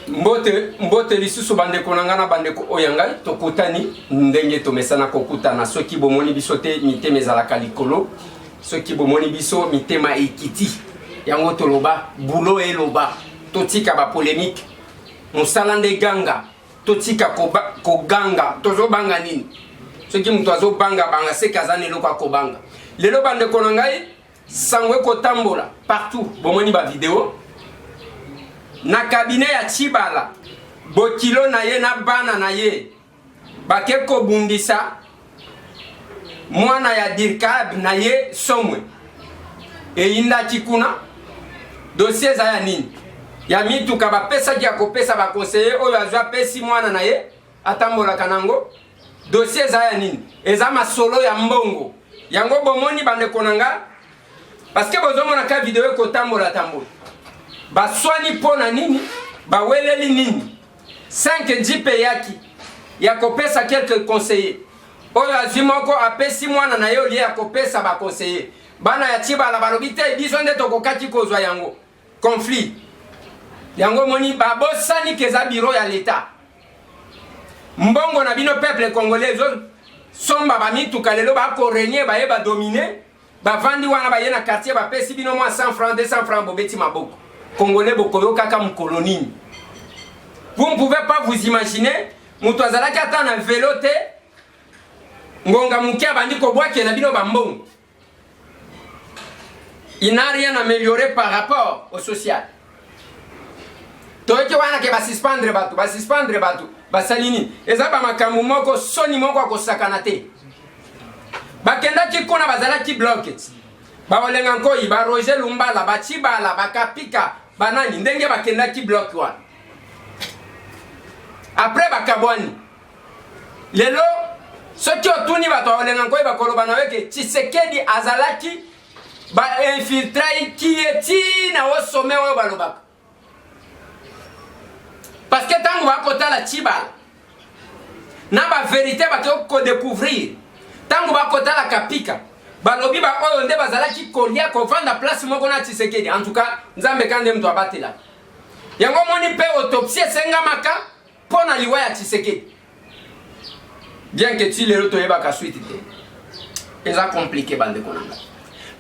mbote lisusu bandeko na ngana bandeko oyangai tokutani ndenge tomesana kokutana soki bomoni biso te mitema ezalaka likolo soki bomoni biso mitema ekiti yango toloba bulo eloba totika ba polémique musala nde ganga totika koganga tozobanga nini soki mutu azobanga banga se kazani eloko akobanga lelo bandeko na ngai sangwe kotambola partout bomoni ba video na cabinet ya Tshibala bokilo na ye na bana na ye bake kobundisa mwana ya Dirkab na ye somwe eyinda kikuna dossier za ya nini ya mituka bapesa kia kopesa ba conseiller oyo azwa pesi mwana na ye atambola kanango dossier za ya nini eza masolo ya mbongo yango bomoni bandeko nanga parce que bozomona ka video ko tambola baswani pona nini baweleli nini 5 jipe yaki ya kopesa quelques conseillers oyo azimoko apesi mwana na yo lié akopesa ba conseiller bana ya Tshibala balobite biso nde tokokaki kozwa yango conflit yango moni babosani keza bureau ya l'état mbongo na bino peuple congolais somba ba mituka lelo ba ko régner ba yeba dominer ba vandi wana ba yena quartier ba pesi bino mo 100 francs 200 francs bobeti maboko congolais bokoyo kaka mkoloni. Vous ne pouvez pas vous imaginer mutu azalaki ata na vélo te ngonga mukia bandi ko bwaki na bino ba mbongo. Il n'a rien amélioré par rapport au social. Toyeki wana ke basuspendre batu basalini eza ba makambo moko soni moko akosakana te bakendaki kuna bazalaki bloqué baolenga nkoi ba Roger Lumbala ba Tshibala bakapika banani ndenge bakendaki bloqué wana après bakabwani lelo soki otuni bato baolenga nkoi bakoloba na weke Tshisekedi azalaki ba infiltrer kieti na o sommet oyo balobaka parce que tango bakota la Tshibala na ba vérité bakoko découvrir tango bakota la kapika balobi ba oyo nde bazalaki kolia kovanda place moko na Tshisekedi en tout cas nzambe kande mtu abatela yango moni pe autopsie sengamaka pona liwa ya Tshisekedi bien que tu lelo toyeba ka suite te eza compliqué bande konanga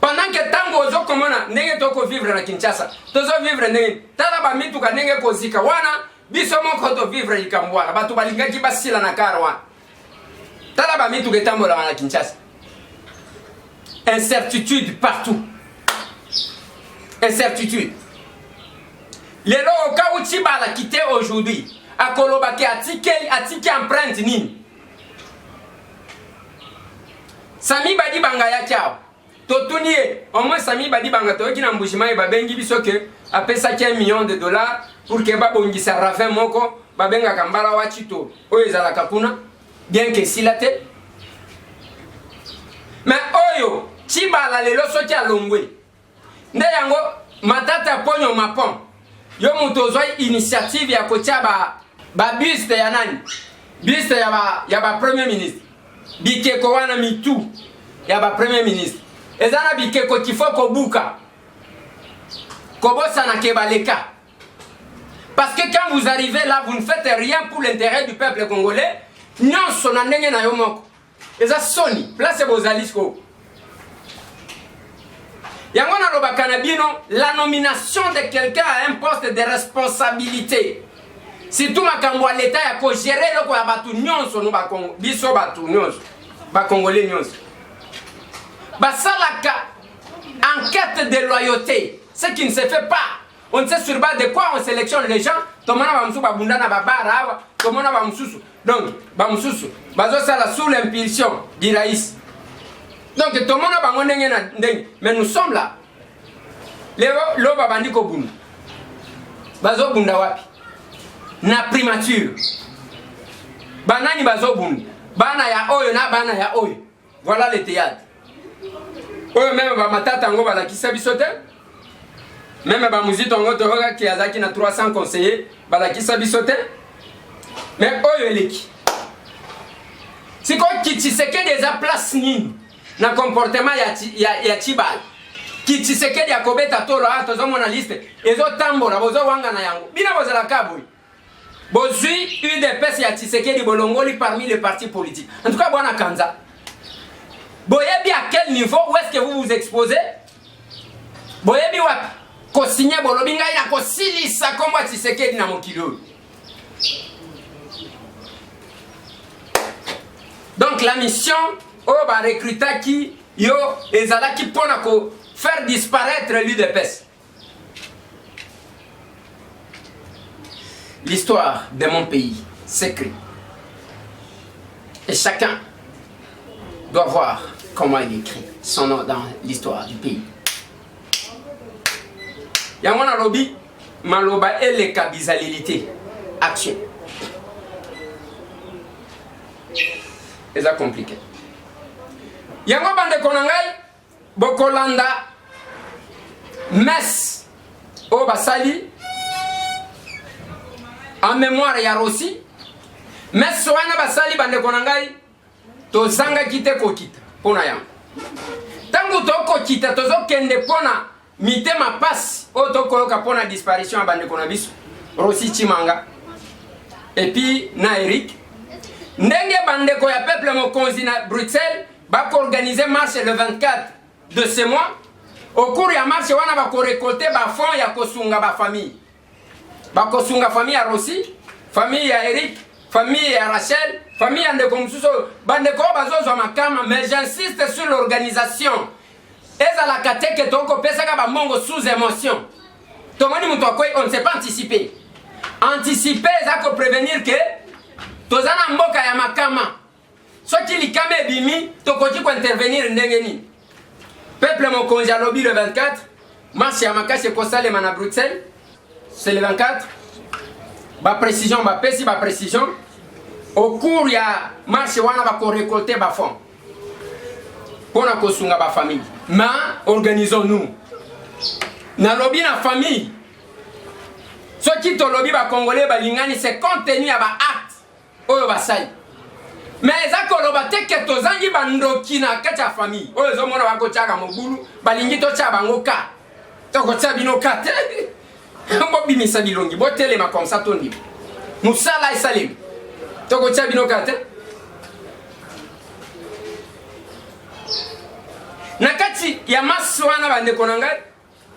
pendant que tango ozo komona ndenge toko vivre na Kinshasa tozo vivre ndenge tala ba mituka ndenge kozika wana biso moko to vivre ikambwana batu balingaki basila na karwa tala ba mituka etambola na Kinshasa incertitude partout incertitude lelo ka Tshibala quitté aujourd'hui akolobaki atiki empreinte nini Sami Badi Banga ya kiao totunie au moins Sami Badi Banga to kina mbushima e babengi biso ke apesa 1 million de dollars pour que babongisa ravin moko babenga kambala wa chito oyo ezalaka kuna bien que silate mais oyo Tshibala lelo soki alongwe nde yango matata ponyo mapom yo mutu ozwa initiative ya kotia ba buste ya nani buste ya ba premier ministre bikeko wana mitu ya ba premier ministre ezana bikeko kifo kobuka kobosa na kebaleka parce que quand vous arrivez là vous ne faites rien pour l'intérêt du peuple congolais nyonso na ndenge na yo moko eza soni place bozalisko yango na lobaka na bino la nomination de quelqu'un à un poste de responsabilité surtout makambo ya l'état ya ko gérer loko ya batu nyonso no ba Kongo biso batu nyonso ba congolais nyonso basalaka enquête de loyauté ce qui ne se fait pas on sait sur base de quoi on sélectionne les gens tomona ba musu babunda na babara awa tomona ba mususu donc ba mususu bazo sala sous l'impulsion du raïs donc tomona bango ndenge na ndenge mais nous sommes là lo babandi ko bunda bazo bunda wapi na primature banani bazo bunda bana ya oyo na bana ya oyo voilà le théâtre oyo même ba matata ngo balakisa bisote même ba muzito ngo to ki azaki na 300 conseillers balakisa bisote mais oyo eleki siko Tshisekedi eza place nini na comportement ya Tshibala ki Tshisekedi akobeta tolo ato zo mona liste ezo tambola bozo wanga na yango bina bozala kaboi bozui UDPS ya Tshisekedi bolongoli parmi les partis politiques. En tout cas, Bwana Kanza. Boyebi à quel niveau, où est-ce que vous vous exposez? Boyebi wapi? Ko signé bolobi ngai na ko silisa kombo Tshisekedi na mokilo. Donc la mission au ba recruter qui yo ezala qui pona ko faire disparaître l'UDPS. L'histoire de mon pays s'écrit. Et chacun doit voir comment il écrit son nom dans l'histoire du pays. Yamona lobi maloba eleka bizalilité action. Et ça compliqué. Yango bande konangai bokolanda messe au basali en mémoire ya Rossi messe wana basali bande konangai to zanga kite ko kita pona yango tangu to ko kita tozo kende pona mitema passe o to ko ka pona disparition bande konabiso Rossi Chimanga et puis na Eric ndenge bande ko ya peuple mokonzi na Bruxelles ba ko organiser marche le 24 de ce mois au cours ya marche wana ba ko récolter ba fonds ya kosunga ba famille ba kosunga famille ya Rossi famille ya Eric famille ya Rachel famille ya ndeko mususu bande ko bazozo makama mais j'insiste sur l'organisation ezala kateke toko pesa ka ba mongo sous émotion tomoni muto ko on ne sait pas anticiper za ko prévenir que tozana mboka ya makama soki likame bimi tokoki ko intervenir ndenge nini peuple mokonzi alobi le 24 marche ya makasi ko salema na Bruxelles c'est le 24 ba précision ba pesi ba précision au cours ya marche wana ba ko récolter ba fonds pona ko sunga ba famille mais organisons-nous na lobi na famille soki to lobi ba congolais ba lingani c'est contenu ya ba acte oyo basali mais eza koloba te ke tozangi bandoki na kati ya famille oyo ezomona bakotiaka mobulu balingi totia bango ka tokotia bino ka te bobimisa bilongi botelema comme ça tondi mosala esalemi tokotia bino ka te na kati ya masi wana bandeko na ngai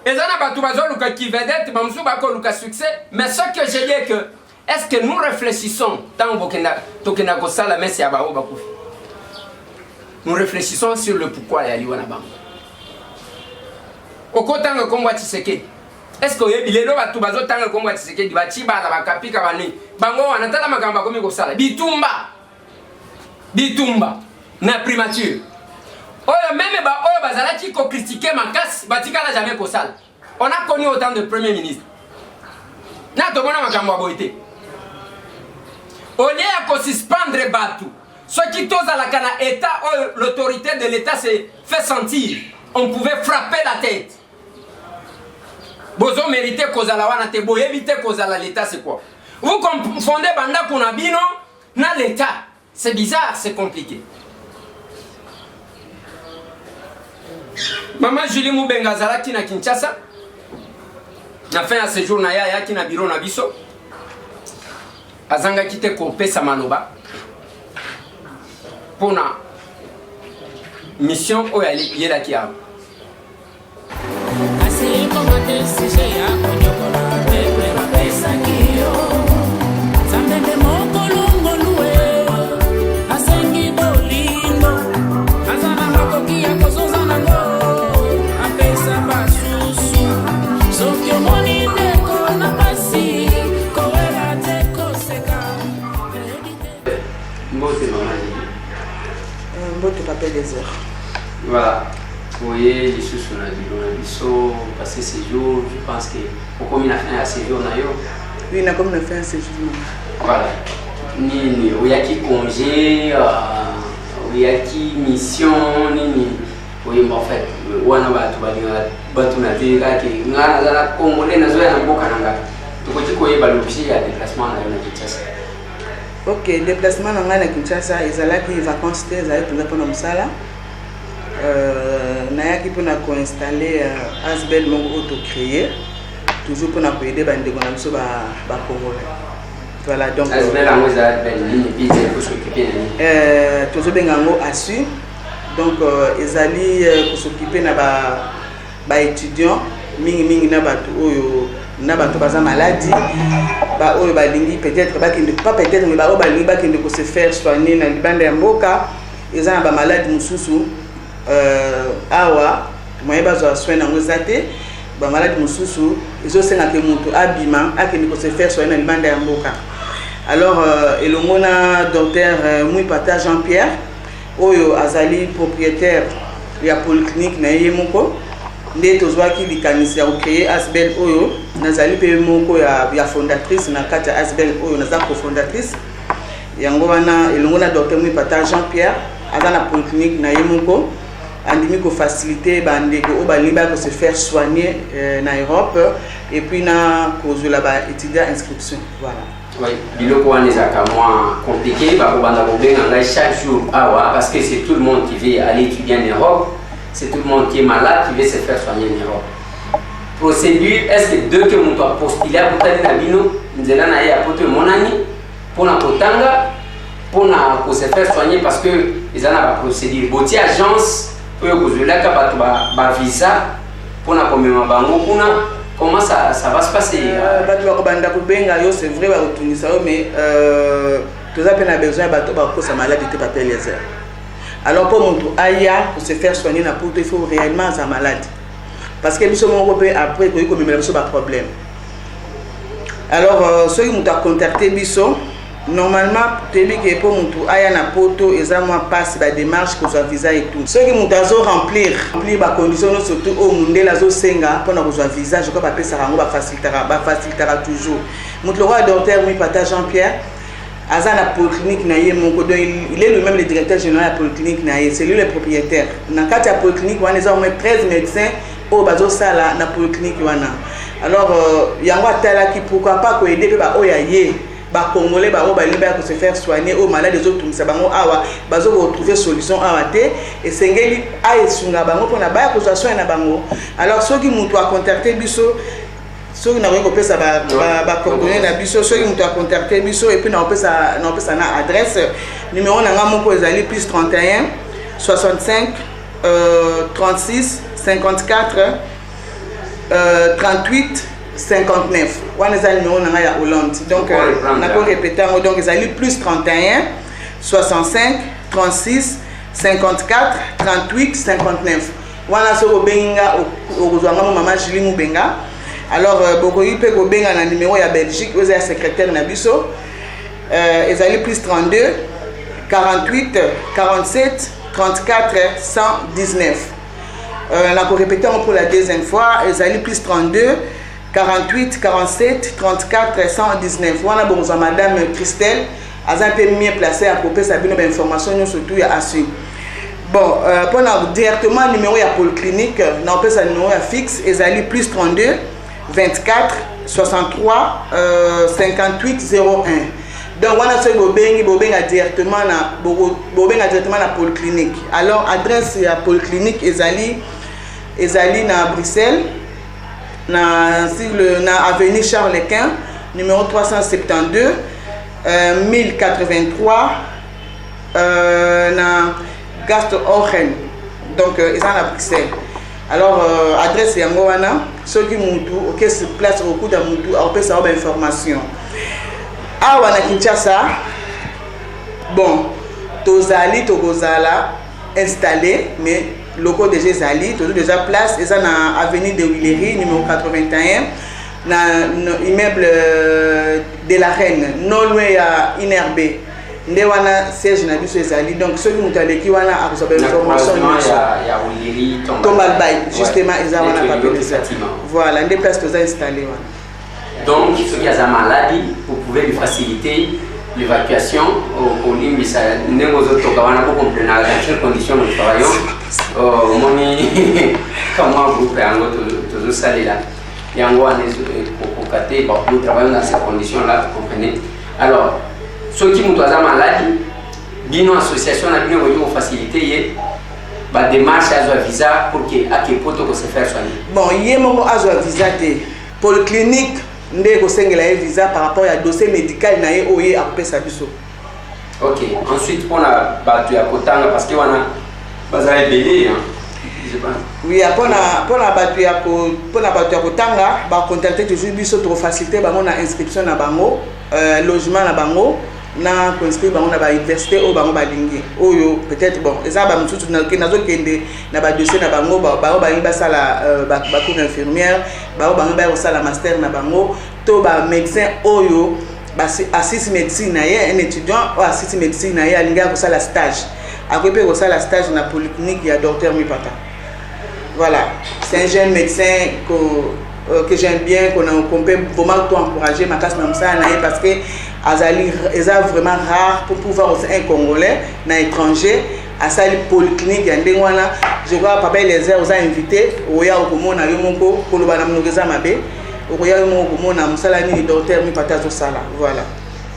eza na bato bazoluka kivedete bamosusu bakoluka succès mais ce que je dis que est-ce que nous réfléchissons tant tokenda kosala messe ya bao bakufi nous réfléchissons sur le pourquoi ya liwana bango okotanga kombo Tshisekedi est-ce que oyebi lelo bato bazotanga kombo Tshisekedi bachibala bakapika bani bango wana tala makambo bakomi kosala bitumba na primature oyo même ba oyo bazalaki ko critiquer makasi batikala jamais kosala on a connu autant de premiers ministres na tomona makambo ya boite au lieu de suspendre Batu, ce qui tozalaka na état où l'autorité de l'état se fait sentir, on pouvait frapper la tête. Bozo mérité kozala wana te boye éviter kozala l'état c'est quoi? Vous confondez banda kunabino na l'état. C'est bizarre, c'est compliqué. Maman Julie Mubenga zalaki na Kinshasa. Na fin à ce jour na ya ki na bureau na biso. Azanga kite ko pesa maloba pona mission o yela ki a asiri ko mate sije ya konyokola pepe na pesa kiyo zambe mokolongo luwe asengi bolingo azana makoki ya kozoza nango apesa basusu sokyo moni neko na pasi. Mbote papa des heures. Voilà. Vous voyez, les choses on a dit, passer ces jours, je pense que pourquoi on a fait un séjour d'ailleurs. Oui, on a comme fait un séjour. Voilà. Ni il y a qui congé, il y a qui mission, ni oui, en fait, on a battu na tira qui ngana za congolais na zoya na mboka nanga. Tukoti ko yeba l'objet ya déplacement na Kinshasa. Ok, déplacement dans la Kinshasa, ils allaient les vacances, ils allaient pour nous sala. Nayaki pour nous installer Asbel mon auto créé, toujours pour nous aider bande comme ça ba congolais. Voilà, donc toujours bengango assu. Donc ezali pour s'occuper na ba étudiants mingi na bato oyo na bato baza maladie ba oyo balingi peut-être pas peut-être mais ba oyo balingi bakende ko se faire soigner na libanda ya mboka eza na ba maladie mususu awa moye bazwa soin nango zate ba maladie mususu ezosenga ke mutu abima akende ko se faire soigner na libanda ya mboka. Alors elongo na docteur Mwipata Jean-Pierre oyo azali propriétaire ya polyclinique na ye moko nde tozwaki likanisi ya créer Asbel oyo nazali pe moko ya fondatrice na kati ya Asbel oyo naza cofondatrice yango wana elongo na docteur Mwipata Jean-Pierre aza na polyclinique na ye moko andimi ko faciliter bandeko o balimba ko se faire soigner na Europe et puis na kozula ba étudiant inscription. Voilà. Oui, biloko wana ezaka moins compliqué bakobanda kobenga chaque jour awa parce que c'est tout le monde qui veut aller étudier en Europe, c'est tout le monde qui est malade qui veut se faire soigner en Europe. Procédure, est-ce que deux que mon doit postuler à kutali na bino nzela na ye apoto monani pona kotanga pona ko se faire soigner parce que ezana ba procédure boti agence oyo kozulaka bato ba visa pona komema bango kuna. Comment ça va se passer? C'est vrai, mais tu as besoin de sa maladie de papier laser. Alors pour mon pour se faire soigner, il faut réellement sa maladie. Parce que nous sommes après qu'il y a un problème. Alors ceux qui m'ont contacté, normalement, pour mon tour, il y a un poto, et ça moi passe la démarche pour son visa et tout. Ceux qui m'ont remplir les conditions, surtout au monde, la zone senga, pour notre visa, je crois que ça facilitera toujours. Mon roi docteur Mwipata Jean-Pierre, Azan la polyclinique naïe, il est lui-même le directeur général de la polyclinique naïe, c'est lui le propriétaire. Dans le cadre de la polyclinique, on a au moins 13 médecins au bazo sala na polyclinique wana. Alors, il y a un tel qui pourquoi pas aider les oyaye. Ba congolais ba balimba ko se faire soigner aux malades des autres ça bango awa bazo retrouver solution awa te et sengeli a esunga bango pona ba ko soigner na bango. Alors ceux qui m'ont contacté biso ceux qui n'ont pas pesa ba coordonner na biso ceux qui m'ont contacté biso et puis na pesa na adresse numéro na ngamoko ezali plus 31 65 36 54 38 59. On est allé à Hollande. Donc, on a répété. Donc, ils allaient plus 31, 65, 36, 54, 38, 59. On a ce Benga au maman Julie Moubenga. Alors, Bokoyi peut Benga dans le numéro à Belgique, vous êtes secrétaire Nabiso. Ils allaient plus 32, 48, 47, 34, 119. On a répété pour la deuxième fois. Ils allaient plus 32. 48, 47, 34, 119. Voilà, bon, madame Christelle, elle a un peu mieux placée à couper sa bonne information, surtout à suivre. Bon, pour directement le numéro à polyclinique, on peut sa numéro fixe, ils allaient plus 32, 24, 63, 58, 01. Donc, on a ce Bobenga directement à polyclinique. Alors, adresse à polyclinique, ils allaient à Bruxelles. Na avenue Charles Quint, numéro 372, 1083, na Gast-Ochen. Donc, ils sont à Bruxelles. Alors, adresse Yangoana, ceux qui m'ont dit, ok, se place au coup d'Amoutou, on peut savoir l'information. Ah, on a Kinshasa. Bon, Tozali, Togozala, installé, mais locaux déjà Zali, toujours déjà place, et ça na avenue de Willery, numéro 81, dans l'immeuble de la Reine, non loin à Inerbe. Nous avons siège na biso Zali, donc ceux qui nous ont qui wana a besoin d'informations. Il y a Willery, Tombalbaï, justement, ils ont appelé ça. Voilà, des places que ça installé. Donc, ceux qui ont une maladie, vous pouvez lui faciliter l'évacuation au Limbisa. Nous avons comprendre dans quelles conditions nous travaillons. Comment vous pouvez toujours saler là. Et en gros, nous travaillons dans ces conditions-là, vous comprenez. Alors, ceux qui ont une maladie, une association a bien facilité la démarche à un visa pour que se faire soigner. Bon, il y a un visa de polyclinique. nde kosengela ye visa par rapport à dossier médical na ye oye akopesa biso. Ok, ensuite pour la bato ya kotanga parce que wana baza ebele hein. Oui, pour la bato ya kotanga ba contacter toujours biso pour faciliter bango na inscription na bango, logement na bango na inscrire bango na ba université o bango balingi oyo peut-être bon eza ba mututu na nazo kende na ba dossier na bango bango ba yimba sala ba cours infirmière bango ba sala master na bango to ba médecin oyo ba assist médecine na ye un étudiant ou assist médecine na ye alinga ko sala stage akope ko sala stage na polyclinique ya docteur Mwipata. Voilà, c'est un jeune médecin que j'aime bien, qu'on peut vraiment encourager ma classe parce que c'est vraiment rare pour pouvoir aussi un Congolais, un étranger, à sa polyclinique, je crois papa les a invités, au ya au Komo na Yomoko, Kolobana Mnogeza Mabe, au ya Yomoko na Musalani docteur Mwipata Sala. Voilà.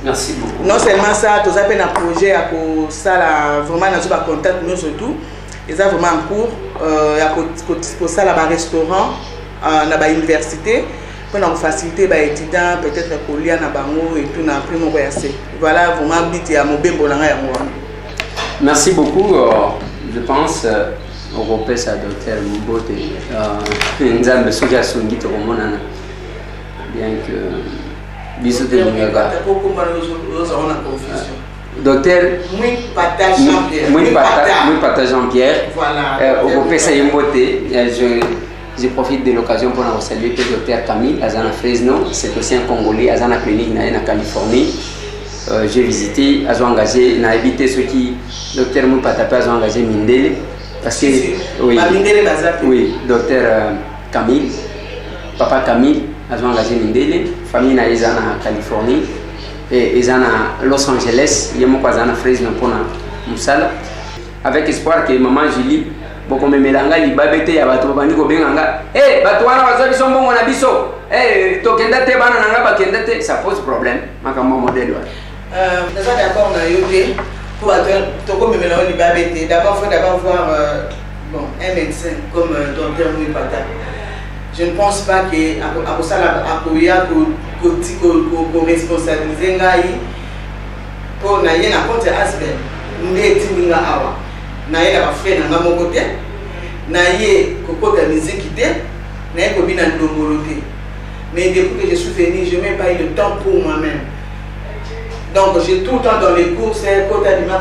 Merci beaucoup. Non seulement ça, tous appels un projet à Sala, vraiment dans un contact nous surtout. Ils ont vraiment en cours, pour ça là-bas restaurant, dans la université, pour faciliter les étudiants, peut-être pour lire dans bango et tout dans primo BRC. Voilà vraiment biti à mon bolanga ya moi. Merci beaucoup. Je pense au repère ça docteur Mbote. Nzambe soja songi to monana. Bien que biso de Muyaga. Docteur Mwipata Jean-Pierre. Mwipata Jean-Pierre. Voilà. Au repère Mbote, je profite de l'occasion pour saluer le docteur Camille Azana Fresno. C'est aussi un Congolais, Azana clinique en Californie. J'ai visité, ils ont engagé, ils ont évité ceux qui, docteur Mwipata ils ont engagé Mindele. Parce que, oui, docteur Camille, papa Camille, ils ont engagé Mindele. Famille ils ont en Californie. Et ils sont à Los Angeles, ils ont engagé Fresno pour Moussala. Avec espoir que maman Julie, beaucoup me melanga libabete ya bato bandi ko benganga bato wana bazali sombongo na biso to kenda te bana nanga ba kenda te, ça pose problème makambo modèle wa déjà d'accord na yote pour to ko me melanga libabete d'abord faut d'abord voir bon un médecin comme docteur Mwipata. Je ne pense pas que à ça la akoya ko responsabiliser ngai pour na yena compte aspect ndeti ninga awa na ye la frère na mon côté na ye kokota musique te na ye kobina ndongolo te, mais depuis que je suis venu je n'ai pas eu le temps pour moi-même, donc j'ai tout le temps dans les courses kota bima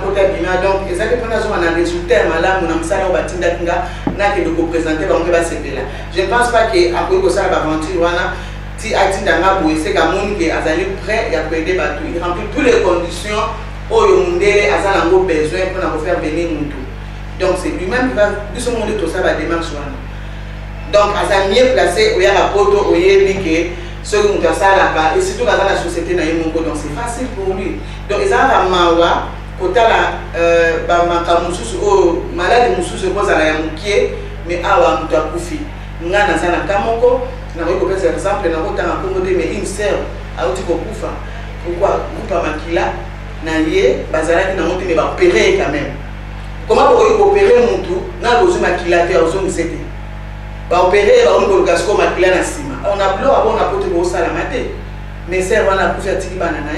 donc ezali pona zo na résultat malamu na msala obatinda kinga na ke de présenter ba ngeba sepela. Je ne pense pas que après ko ça aventure wana ti atinda nga boye c'est ka moni que azali prêt ya aider batu, il remplit toutes les conditions oyo mundele azala ngo besoin pour faire venir mutu. Donc c'est lui-même qui va tout monde tout ça va démarche. Donc à ça mieux placé où il y a la poto où il y a que ceux qui ont ça là-bas et surtout dans la société na ymongo, donc c'est facile pour lui. Donc ils ont la mawa kota la ba makamususu o malade mususu pose la yamukie mais awa mutu akufi ngana sana kamoko na ko par exemple na kota na Congo mais une sœur a uti ko kufa pourquoi kupa makila na ye bazalaki na monte mais ba opérer quand même. Comment vous opérer mon tout na besoin makilate à zone c'était ba opérer ba on gasco makila na sima on a blo avant on a porté au salamate mais c'est vraiment pour faire tiki banana.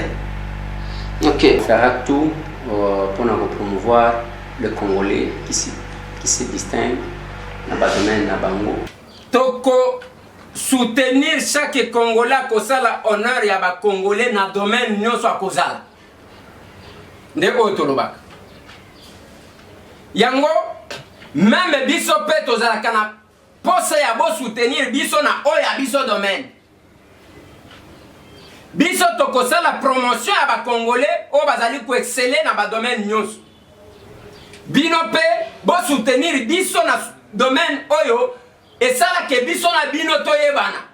OK, faire tout pour nous promouvoir le Congolais qui se distingue dans le domaine na bango. Toko soutenir chaque Congolais ko sala honneur ya ba Congolais na domaine nyonso akozala. Nde otolobaka. Yango même biso pe tozalaka na posa ya bo soutenir biso na oya biso domaine. Biso tokosala promotion ya ba Congolais o bazali ko exceller na ba domaine nyonso. Bino pe bo soutenir biso na domaine oyo et ça la ke biso na bino toyebana.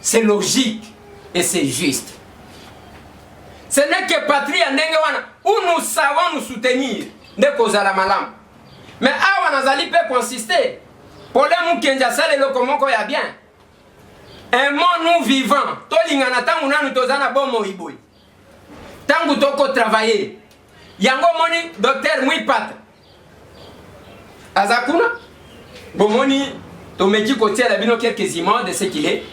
C'est logique et c'est juste. Ce n'est que patrie ndenge wana où nous savons nous soutenir de kozala malam. Mais awa nazali pe consister pour les mukenja sale le komoko ya bien. Aimons nous vivants. To lingana tangu nanu tozana bomo iboy. Tangu toko travailler. Yango moni docteur Mwipata. Azakuna bomoni to meji kotia la bino quelques images de ce qu'il est.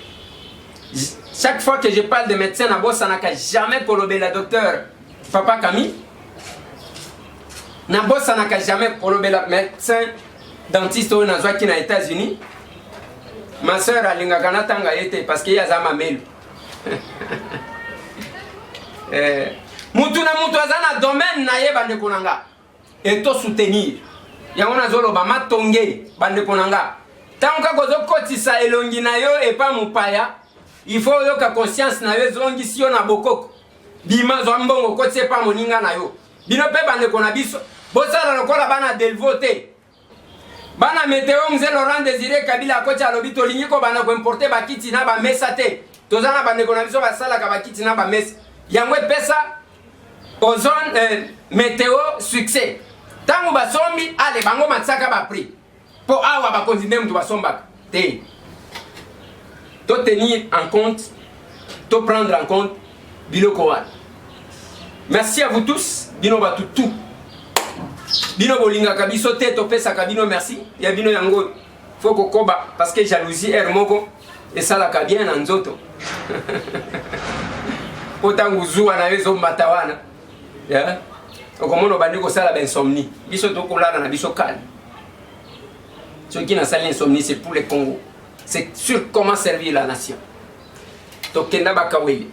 chaque fois que je parle de médecin na bossa naka jamais kolobe la docteur Papa Camille na bossa naka jamais kolobe la médecin dentiste au nazwaki na États-Unis. Ma soeur alingaka natanga ete parce que yaza mamelu. Mutu na mutu azana domaine na ye bande konanga et to soutenir yango nazolo ba matonge bande konanga tanka kozo kotisa elongi na yo et pas mupaya il faut yo ka conscience na yo zongi si yo na bokoko bima zo mbongo kotse pa moninga na yo bino pe bande kona biso bosala lokola bana delvote bana météo mzee Laurent Désiré Kabila kocha lobi to linyiko bana ko importer bakiti na ba mesate tozana bande kona biso basala ka bakiti na ba mes yango pesa ozone météo succès tango basombi ale bango matsaka ba prix po awa ba continuer mtu basomba te to tenir en compte to prendre en compte biloko wana. Merci à vous tous bino batutu bino bolinga kabiso te to pesa kabino merci ya bino yango faut kokoba parce que jalousie moko et ça la kabien na nzoto otangu zuwa na yezo mbatawana ya okomono bandi ko sala insomnie biso to kolala na biso calme. Ceux qui n'ont pas l'insomnie, c'est pour les Congo. C'est sur comment servir la nation. Tokenda ba Kaweli,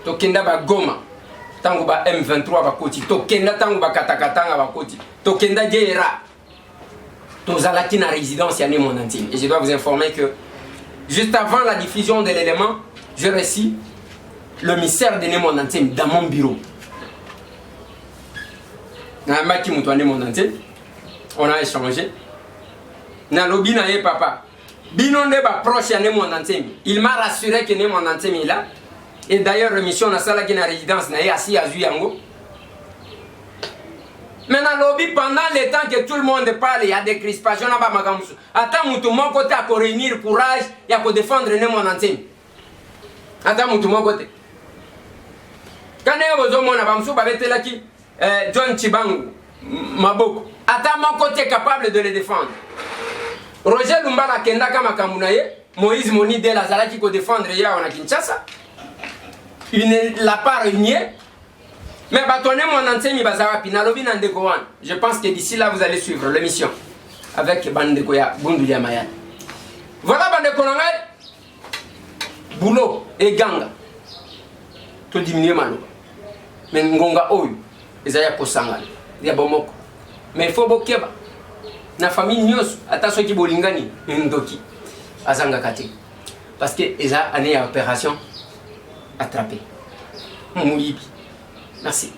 Tokenda ba Goma, tango ba M23 ba Koti, Tokenda tango ba Katakatanga ba Koti, Tokenda Guerra, Tozalaki na résidence yané mon intime. Et je dois vous informer que juste avant la diffusion de l'élément, je reçus le mystère de mon intime dans mon bureau. Na maki mutwane mon intime, on a échangé. Na lobi na ye papa bino nde ba proche ya ne mon antemi il m'a rassuré que ne mon antemi là et d'ailleurs remission na sala ki na résidence na ye asi azu yango. Mais na lobi pendant le temps que tout le monde parle il y a des crispations na ba makamsu ata mutu moko te ko réunir courage ya ko défendre ne mon antemi ata mutu moko te kana yo zo mona ba msu ba betela ki John Chibangu maboko ata moko te capable de le défendre. Roger Lumbala kenda kama kamunaye, Moïse Moni de la Zala qui ko défendre ya on a Kinshasa. La part unie. Mais batonné mon antenne bazawa pinalobi nandeko wan. Je pense que d'ici là vous allez suivre l'émission avec Bandeko ya Bundu ya Maya. Voilà Bandeko nanga boulot et ganga. To diminuer malo. Mais ngonga oyu ezaya kosangana. Ya bomoko. Mais il faut bokeba. Na famille nyos ata soki bolingani ndoki azanga kate parce que eza année à opération attrapée. Merci.